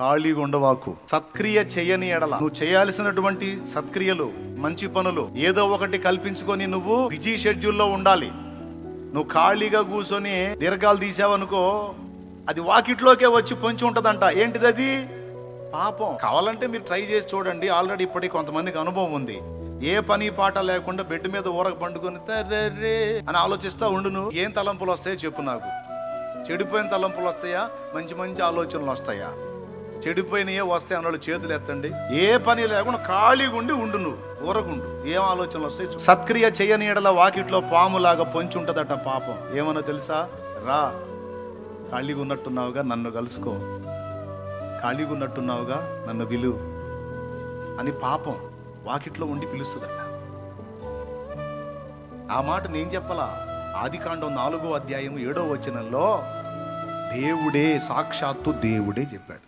ఖాళీగా ఉండవాకు. సత్క్రియ చేయని ఎడల, నువ్వు చేయాల్సినటువంటి సత్క్రియలు, మంచి పనులు ఏదో ఒకటి కల్పించుకొని నువ్వు బిజీ షెడ్యూల్లో ఉండాలి. నువ్వు ఖాళీగా కూర్చొని దీర్ఘాలు తీసావనుకో, అది వాకిట్లోకే వచ్చి పొంచి ఉంటదంట. ఏంటిది అది? పాపం. కావాలంటే మీరు ట్రై చేసి చూడండి. ఆల్రెడీ ఇప్పటికి కొంతమందికి అనుభవం ఉంది. ఏ పని పాట లేకుండా బెడ్ మీద ఊరక పండుకొని తర్రే అని ఆలోచిస్తా ఉండును. ఏం తలంపులు వస్తాయో చెప్పు నాకు. చెడిపోయిన తలంపులు వస్తాయా, మంచి మంచి ఆలోచనలు వస్తాయా? చెడిపోయినయే వస్తాయి అన్నాడు. చేతులు ఎత్తండి. ఏ పని లేకుండా ఖాళీగా ఉండి ఉండు, నువ్వు ఊరకుండు. ఏం ఆలోచనలు వస్తాయి? సత్క్రియ చేయని ఎడల వాకిట్లో పాములాగా పొంచి ఉంటదట పాపం. ఏమన్నా తెలుసా? రా, ఖాళీగా ఉన్నట్టున్నావుగా, నన్ను కలుసుకో. ఖాళీగా ఉన్నట్టున్నావుగా, నన్ను పిలు అని పాపం వాకిట్లో ఉండి పిలుస్తుందట. ఆ మాట నేను చెప్పలా. ఆదికాండం 4వ అధ్యాయం 7వ వచనంలో దేవుడే, సాక్షాత్తు దేవుడే చెప్పాడు.